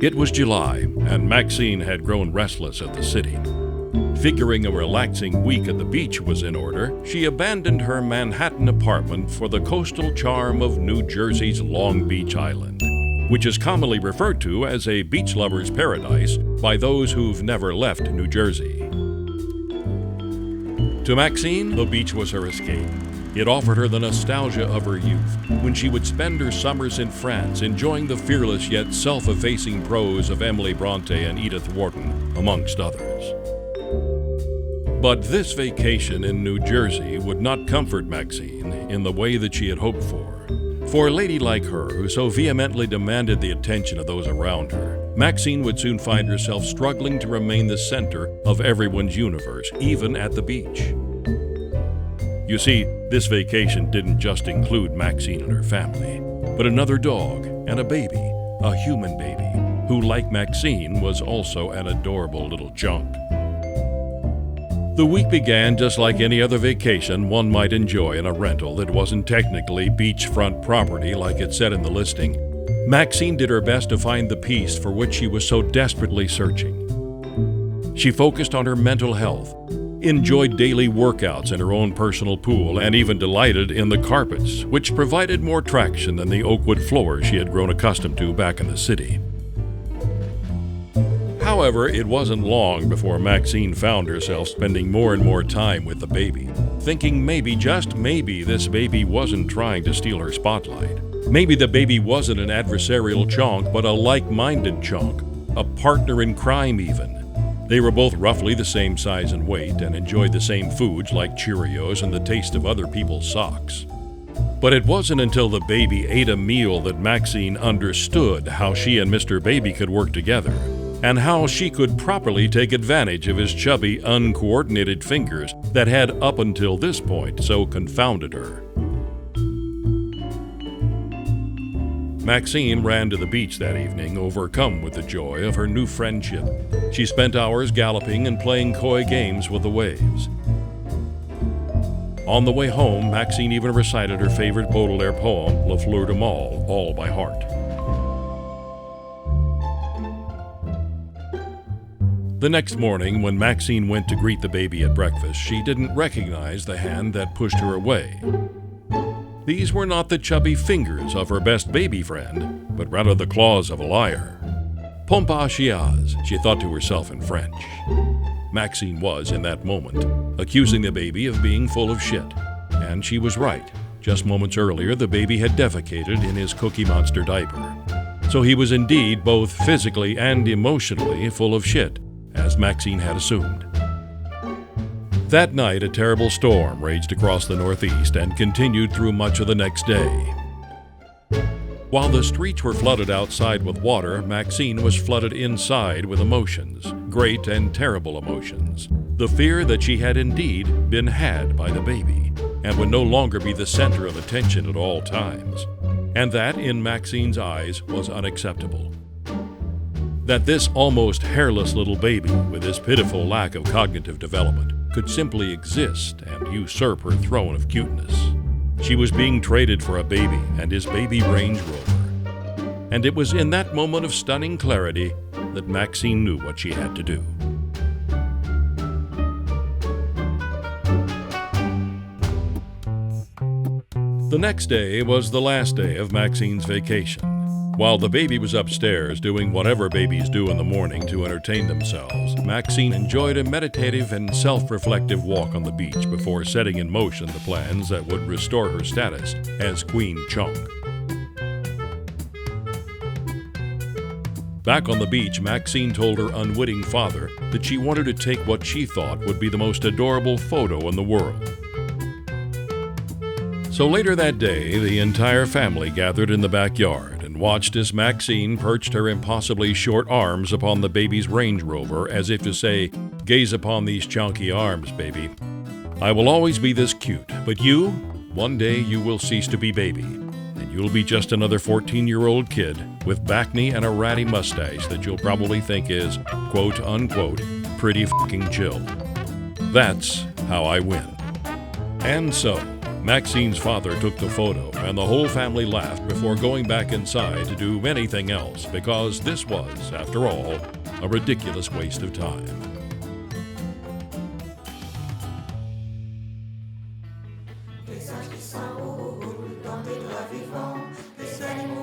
It was July, and Maxine had grown restless at the city. Figuring a relaxing week at the beach was in order, she abandoned her Manhattan apartment for the coastal charm of New Jersey's Long Beach Island, which is commonly referred to as a beach lover's paradise by those who've never left New Jersey. To Maxine, the beach was her escape. It offered her the nostalgia of her youth, when she would spend her summers in France enjoying the fearless yet self-effacing prose of Emily Bronte and Edith Wharton, amongst others. But this vacation in New Jersey would not comfort Maxine in the way that she had hoped for. For a lady like her, who so vehemently demanded the attention of those around her, Maxine would soon find herself struggling to remain the center of everyone's universe, even at the beach. You see, this vacation didn't just include Maxine and her family, but another dog and a baby, a human baby, who, like Maxine, was also an adorable little chunk. The week began just like any other vacation one might enjoy in a rental that wasn't technically beachfront property like it said in the listing. Maxine did her best to find the peace for which she was so desperately searching. She focused on her mental health, enjoyed daily workouts in her own personal pool, and even delighted in the carpets, which provided more traction than the oakwood floors she had grown accustomed to back in the city. However, it wasn't long before Maxine found herself spending more and more time with the baby, thinking maybe, just maybe, this baby wasn't trying to steal her spotlight. Maybe the baby wasn't an adversarial chonk, but a like-minded chonk, a partner in crime even. They were both roughly the same size and weight and enjoyed the same foods like Cheerios and the taste of other people's socks. But it wasn't until the baby ate a meal that Maxine understood how she and Mr. Baby could work together, and how she could properly take advantage of his chubby, uncoordinated fingers that had up until this point so confounded her. Maxine ran to the beach that evening, overcome with the joy of her new friendship. She spent hours galloping and playing coy games with the waves. On the way home, Maxine even recited her favorite Baudelaire poem, La Fleur de Mal, all by heart. The next morning, when Maxine went to greet the baby at breakfast, she didn't recognize the hand that pushed her away. These were not the chubby fingers of her best baby friend, but rather the claws of a liar. Pompe à chiaz, she thought to herself in French. Maxine was, in that moment, accusing the baby of being full of shit. And she was right. Just moments earlier, the baby had defecated in his Cookie Monster diaper. So he was indeed both physically and emotionally full of shit, as Maxine had assumed. That night, a terrible storm raged across the Northeast and continued through much of the next day. While the streets were flooded outside with water, Maxine was flooded inside with emotions, great and terrible emotions. The fear that she had indeed been had by the baby and would no longer be the center of attention at all times. And that, in Maxine's eyes, was unacceptable. That this almost hairless little baby, with his pitiful lack of cognitive development, could simply exist and usurp her throne of cuteness. She was being traded for a baby and his baby Range Rover. And it was in that moment of stunning clarity that Maxine knew what she had to do. The next day was the last day of Maxine's vacation. While the baby was upstairs doing whatever babies do in the morning to entertain themselves, Maxine enjoyed a meditative and self-reflective walk on the beach before setting in motion the plans that would restore her status as Queen Chonk. Back on the beach, Maxine told her unwitting father that she wanted to take what she thought would be the most adorable photo in the world. So later that day, the entire family gathered in the backyard and watched as Maxine perched her impossibly short arms upon the baby's Range Rover as if to say, "Gaze upon these chonky arms, baby. I will always be this cute, but you, one day you will cease to be baby, and you'll be just another 14-year-old kid with back knee and a ratty mustache that you'll probably think is, quote unquote, pretty fucking chill. That's how I win." And so, Maxine's father took the photo, and the whole family laughed before going back inside to do anything else, because this was, after all, a ridiculous waste of time. Les singes qui s'enroulent dans des draps vivants, les animaux